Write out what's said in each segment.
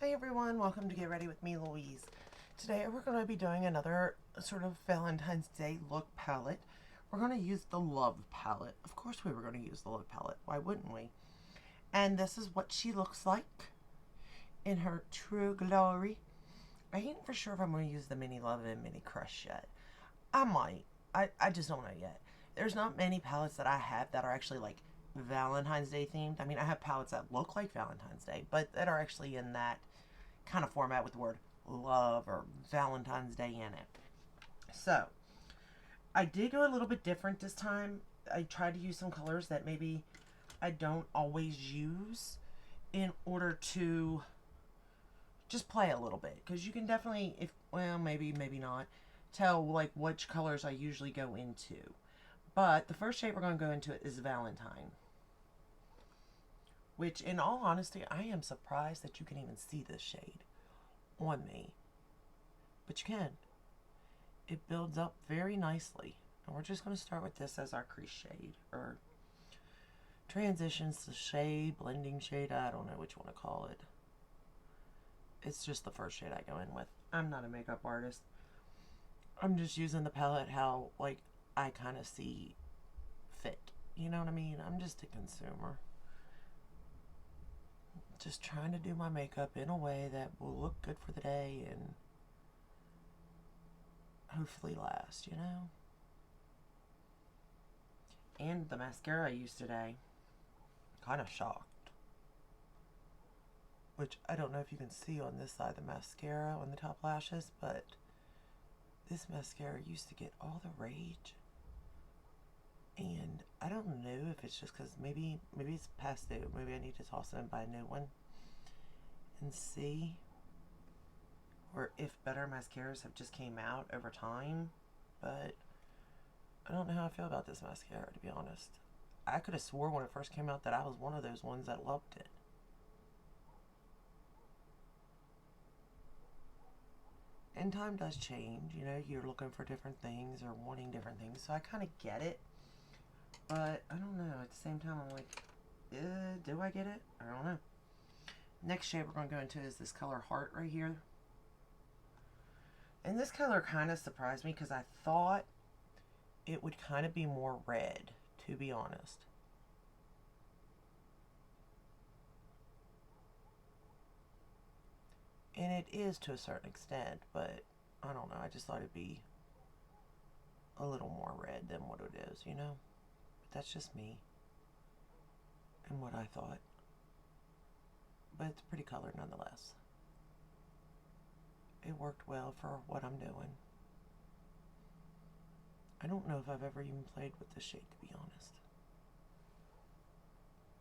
Hi everyone, welcome to Get Ready with me, Louise. Today we're going to be doing another sort of Valentine's Day look palette. We're going to use the Love palette. Of course we were going to use the Love palette. Why wouldn't we? And this is what she looks like in her true glory. I ain't for sure if I'm going to use the Mini Love and Mini Crush yet. I might. I just don't know yet. There's not many palettes that I have that are actually like Valentine's Day themed. I mean, I have palettes that look like Valentine's Day, but that are actually in that kind of format with the word love or Valentine's Day in it. So, I did go a little bit different this time. I tried to use some colors that maybe I don't always use in order to just play a little bit. Because you can definitely, maybe not, tell like which colors I usually go into. But the first shade we're going to go into is Valentine. Which, in all honesty, I am surprised that you can even see this shade on me. But you can. It builds up very nicely. And we're just going to start with this as our crease shade. Or transitions to shade, blending shade, I don't know which one to call it. It's just the first shade I go in with. I'm not a makeup artist. I'm just using the palette how, like, I kind of see fit. You know what I mean? I'm just a consumer. Just trying to do my makeup in a way that will look good for the day and hopefully last, you know? And the mascara I used today, kind of shocked. Which I don't know if you can see on this side, the mascara on the top lashes, but this mascara used to get all the rage. And I don't know if it's just because maybe it's past due. Maybe I need to toss it and buy a new one and see. Or if better mascaras have just came out over time. But I don't know how I feel about this mascara, to be honest. I could have swore when it first came out that I was one of those ones that loved it. And time does change. You know, you're looking for different things or wanting different things. So I kind of get it. But I don't know. At the same time, I'm like, do I get it? I don't know. Next shade we're going to go into is this color Heart right here. And this color kind of surprised me because I thought it would kind of be more red, to be honest. And it is to a certain extent, but I don't know. I just thought it'd be a little more red than what it is, you know? That's just me and what I thought. But it's a pretty color nonetheless. It worked well for what I'm doing. I don't know if I've ever even played with this shade, to be honest.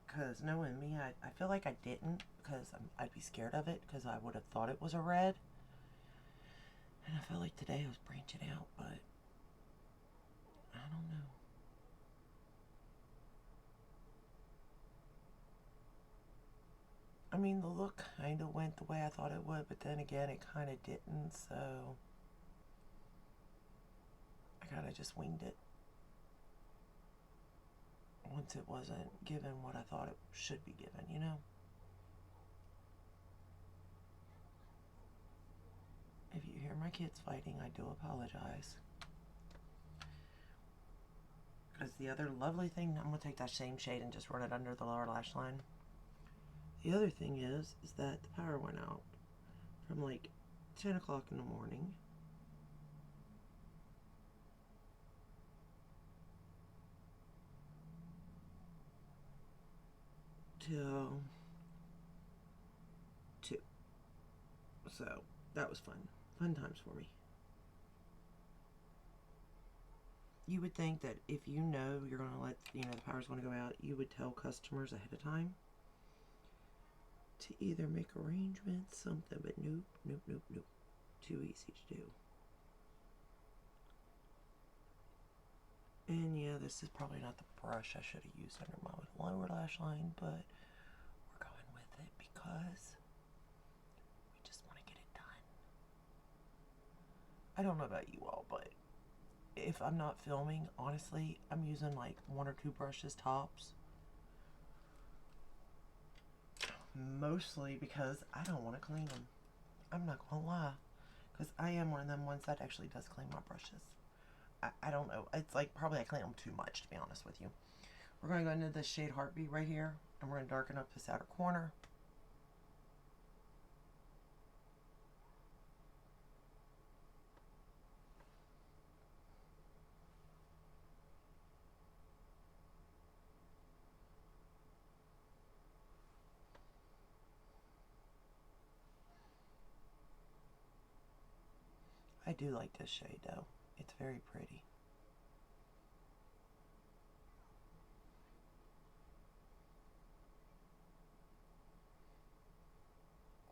Because knowing me, I feel like I didn't, because I'd be scared of it, because I would have thought it was a red. And I felt like today I was branching out, but I don't know. I mean, the look kind of went the way I thought it would, but then again, it kind of didn't, so I kind of just winged it. Once it wasn't given what I thought it should be given, you know? If you hear my kids fighting, I do apologize. Because the other lovely thing, I'm going to take that same shade and just run it under the lower lash line. The other thing is that the power went out from like 10 o'clock in the morning till 2. So that was fun. Fun times for me. You would think that if you know you're going to let, the power's going to go out, you would tell customers ahead of time to either make arrangements, something, but nope. Too easy to do. And yeah, this is probably not the brush I should have used under my lower lash line, but we're going with it because we just want to get it done. I don't know about you all, but if I'm not filming, honestly, I'm using like 1 or 2 brushes tops. Mostly because I don't want to clean them. I'm not going to lie. Because I am one of them ones that actually does clean my brushes. I don't know. It's like probably I clean them too much, to be honest with you. We're going to go into the shade Heartbeat right here. And we're going to darken up this outer corner. I do like this shade though. It's very pretty.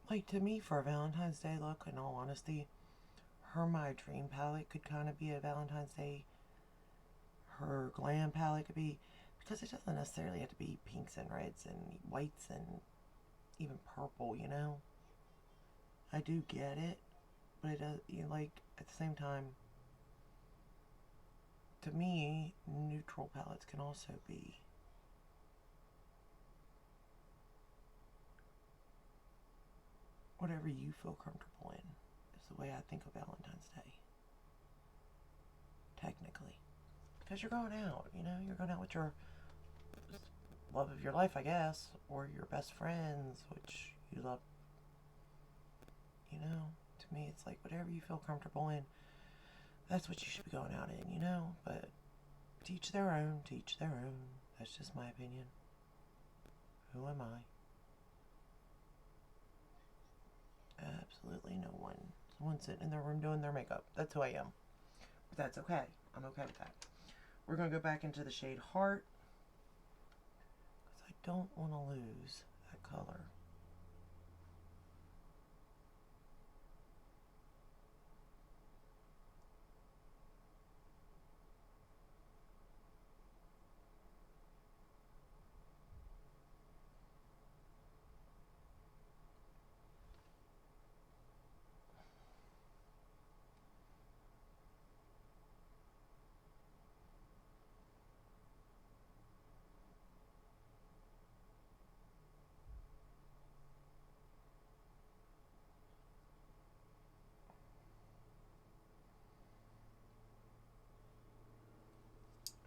Like to me for a Valentine's Day look, in all honesty, her My Dream palette could kind of be a Valentine's Day. Her Glam palette could be, because it doesn't necessarily have to be pinks and reds and whites and even purple, you know? I do get it, but it does, you know, like, at the same time, to me, neutral palettes can also be whatever you feel comfortable in, is the way I think of Valentine's Day. Technically. Because you're going out, you know? You're going out with your love of your life, I guess, or your best friends, which you love. You know? To me, it's like whatever you feel comfortable in, that's what you should be going out in, you know? But to each their own, to each their own. That's just my opinion. Who am I? Absolutely no one. Someone sitting in their room doing their makeup. That's who I am. But that's okay. I'm okay with that. We're going to go back into the shade Heart, because I don't want to lose that color.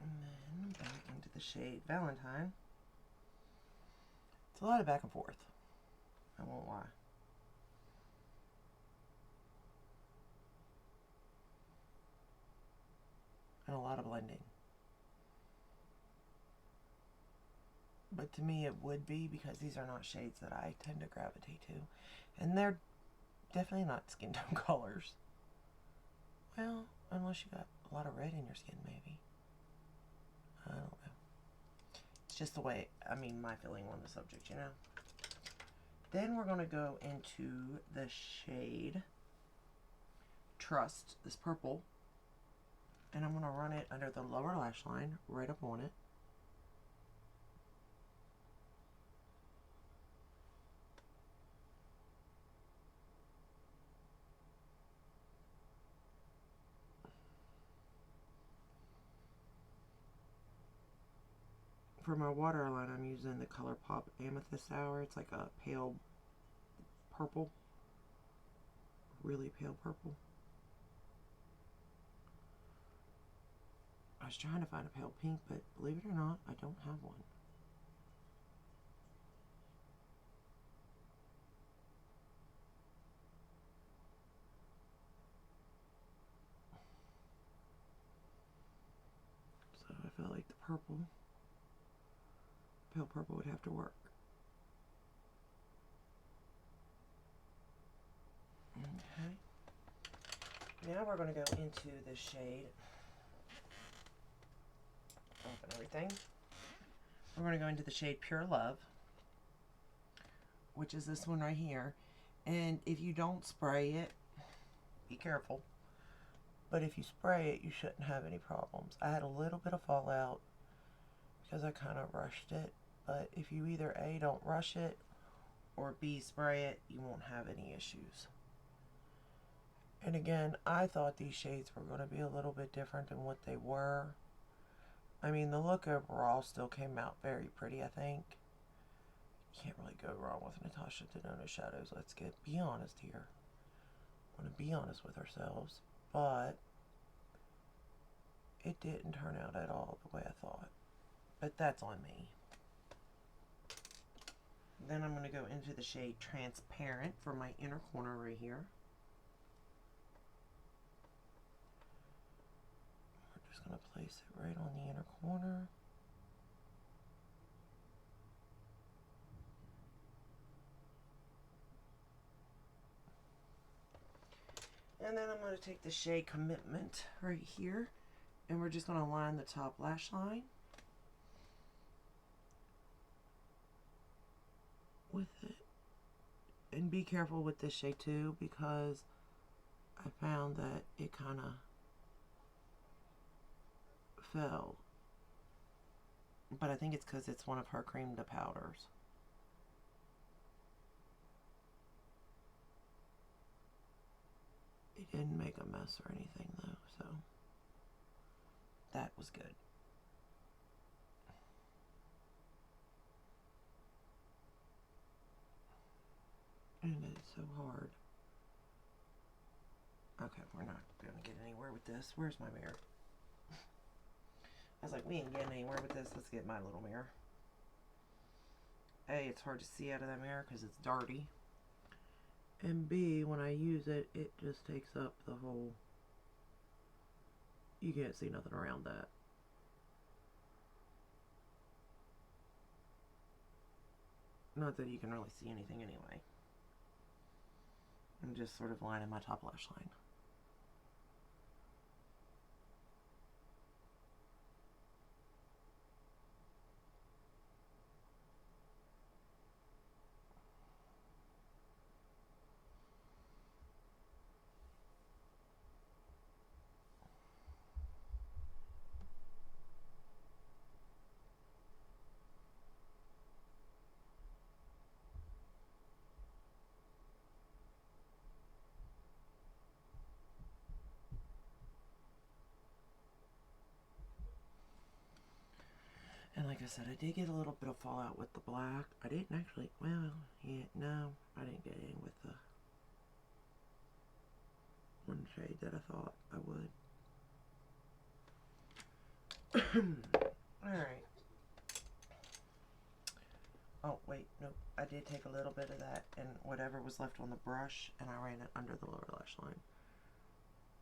And then back into the shade Valentine. It's a lot of back and forth. I won't lie. And a lot of blending. But to me it would be, because these are not shades that I tend to gravitate to. And they're definitely not skin tone colors. Well, unless you got a lot of red in your skin, maybe. I don't know. It's just the way, I mean, my feeling on the subject, you know. Then we're going to go into the shade Trust, this purple. And I'm going to run it under the lower lash line, right up on it. For my waterline, I'm using the ColourPop Amethyst Hour. It's like a pale purple. Really pale purple. I was trying to find a pale pink, but believe it or not, I don't have one. So I felt like the purple, pale purple would have to work. Okay. Now we're going to go into the shade, open everything. We're going to go into the shade Pure Love, which is this one right here. And if you don't spray it, be careful. But if you spray it, you shouldn't have any problems. I had a little bit of fallout because I kind of rushed it. But if you either A, don't rush it, or B, spray it, you won't have any issues. And again, I thought these shades were going to be a little bit different than what they were. I mean, the look overall still came out very pretty, I think. Can't really go wrong with Natasha Denona shadows. Let's be honest here. I want to be honest with ourselves, but it didn't turn out at all the way I thought. But that's on me. Then I'm going to go into the shade Transparent for my inner corner right here. We're just going to place it right on the inner corner. And then I'm going to take the shade Commitment right here, and we're just going to line the top lash line with it. And be careful with this shade too, because I found that it kind of fell. But I think it's because it's one of her cream to powders. It didn't make a mess or anything though, so that was good. And it's so hard. Okay, we're not going to get anywhere with this. Where's my mirror? I was like, we ain't getting anywhere with this. Let's get my little mirror. A, it's hard to see out of that mirror because it's dirty. And B, when I use it, it just takes up the whole... You can't see nothing around that. Not that you can really see anything anyway. I'm just sort of lining my top lash line. And like I said, I did get a little bit of fallout with the black. I didn't actually, well, yeah, no, I didn't get in with the one shade that I thought I would. Alright. Oh, wait, nope. I did take a little bit of that and whatever was left on the brush, and I ran it under the lower lash line.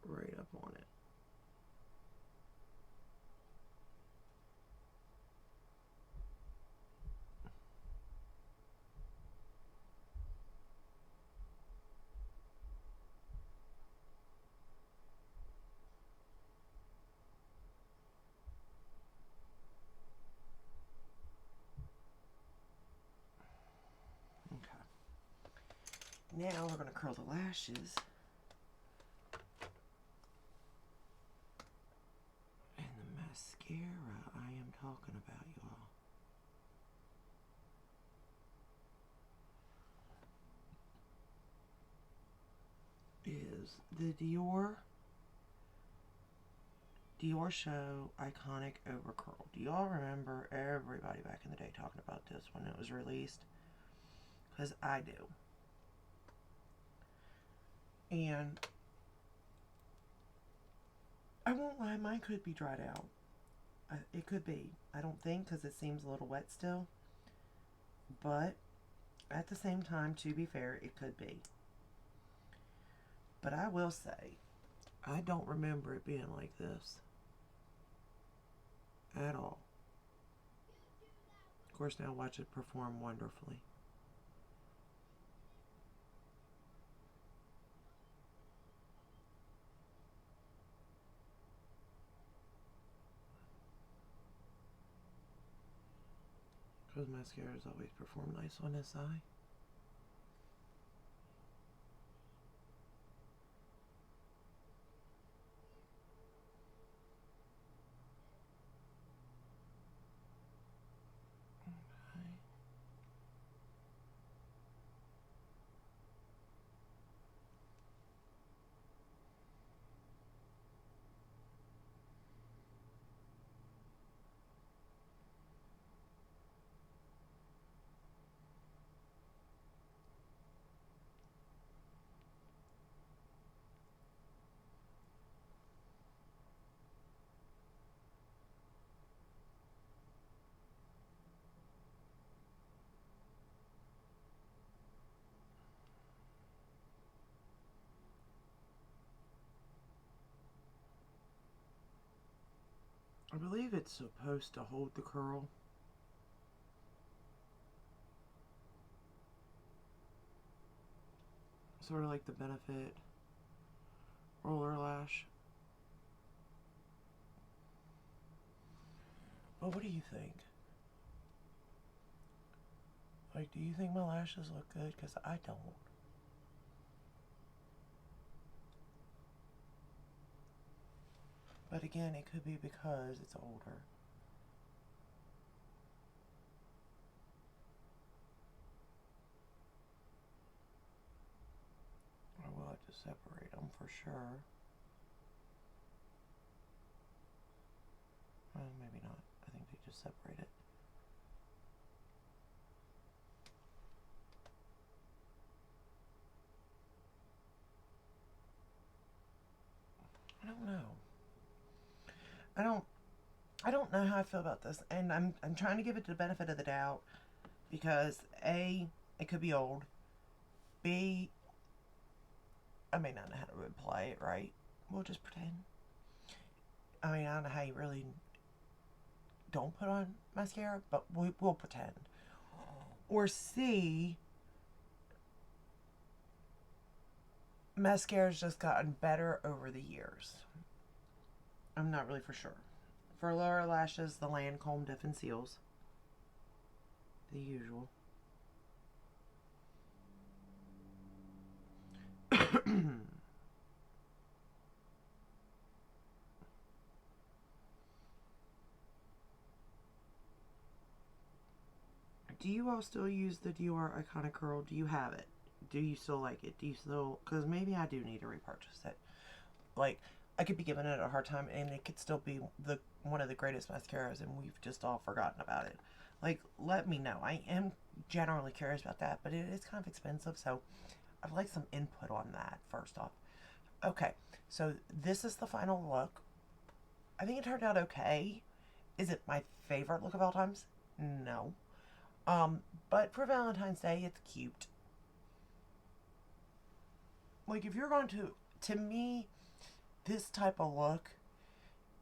Right up on it. Now we're going to curl the lashes. And the mascara I am talking about, y'all. Is the Dior Show Iconic Overcurl. Do y'all remember everybody back in the day talking about this when it was released? Because I do. And I won't lie, mine could be dried out. It could be. I don't think, because it seems a little wet still. But at the same time, to be fair, it could be. But I will say, I don't remember it being like this at all. Of course, now watch it perform wonderfully. Because mascaras always perform nice on this eye. I believe it's supposed to hold the curl. Sort of like the Benefit Roller Lash. Well, what do you think? Like, do you think my lashes look good? Because I don't. But again, it could be because it's older. I will have to separate them for sure. Well, maybe not. I think they just separate it. I don't know. I don't I don't know how I feel about this, and I'm trying to give it the benefit of the doubt because A, it could be old. B, I may not know how to apply it right. We'll just pretend. I mean, I don't know how you really don't put on mascara, but we'll pretend. Or C, mascara's just gotten better over the years. I'm not really for sure. For lower lashes, the Lancome Dip and Seals. The usual. Do you all still use the Dior Iconic Curl? Do you have it? Do you still like it? Do you still... Because maybe I do need to repurchase it. Like, I could be giving it a hard time, and it could still be one of the greatest mascaras, and we've just all forgotten about it. Like, let me know. I am generally curious about that, but it is kind of expensive, so I'd like some input on that, first off. Okay, so this is the final look. I think it turned out okay. Is it my favorite look of all times? No. But for Valentine's Day, it's cute. Like, if you're going to me, this type of look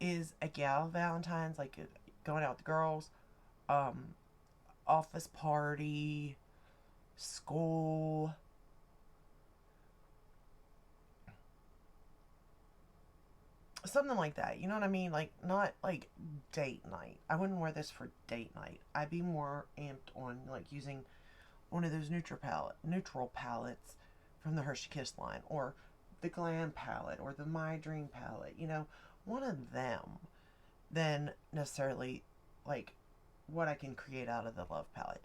is a gal Valentine's, like going out with the girls, um, office party, school, something like that. You know what I mean? Like, not like date night. I wouldn't wear this for date night. I'd be more amped on like using one of those neutral palettes from the Hershey Kiss line, or the Glam palette, or the My Dream palette. You know, one of them, than necessarily like what I can create out of the Love palette.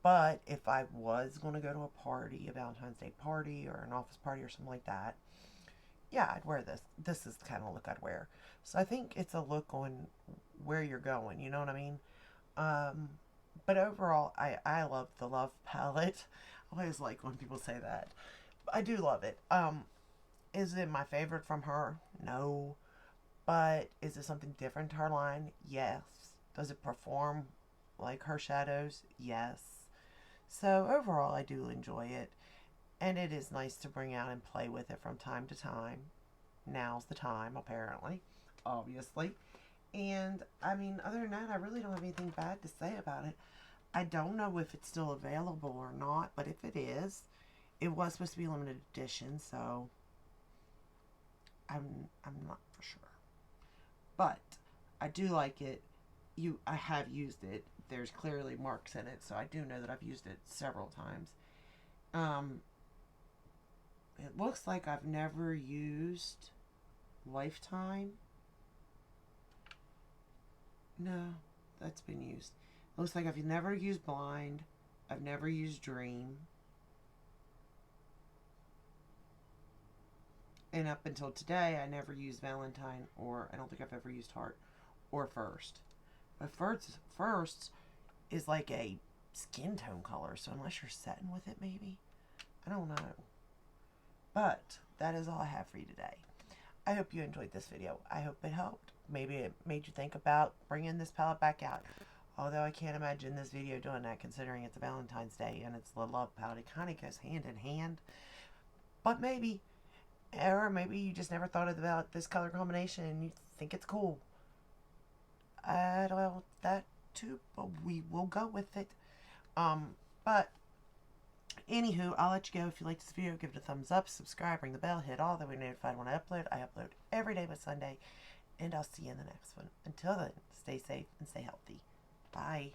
But if I was going to go to a party, a Valentine's Day party, or an office party, or something like that, yeah, I'd wear this. This is the kind of look I'd wear. So I think it's a look on where you're going. You know what I mean? Um, but overall, I love the Love palette. I always like when people say that. I do love it. Is it my favorite from her? No. But is it something different to her line? Yes. Does it perform like her shadows? Yes. So overall, I do enjoy it. And it is nice to bring out and play with it from time to time. Now's the time, apparently. Obviously. And, I mean, other than that, I really don't have anything bad to say about it. I don't know if it's still available or not, but if it is, it was supposed to be limited edition, so I'm not for sure. But I do like it. I have used it. There's clearly marks in it, so I do know that I've used it several times. Um, it looks like I've never used Lifetime. No, that's been used. It looks like I've never used Blind. I've never used Dream. And up until today, I never used Valentine, or I don't think I've ever used Heart or First. But First is like a skin tone color, so unless you're setting with it, maybe? I don't know. But that is all I have for you today. I hope you enjoyed this video. I hope it helped. Maybe it made you think about bringing this palette back out. Although I can't imagine this video doing that, considering it's a Valentine's Day and it's the Love palette. It kind of goes hand in hand. But maybe. Or maybe you just never thought about this color combination and you think it's cool. Well, that too, but we will go with it. But anywho, I'll let you go. If you like this video, give it a thumbs up, subscribe, ring the bell, hit all that way notified when I upload. I upload every day but Sunday, and I'll see you in the next one. Until then, stay safe and stay healthy. Bye.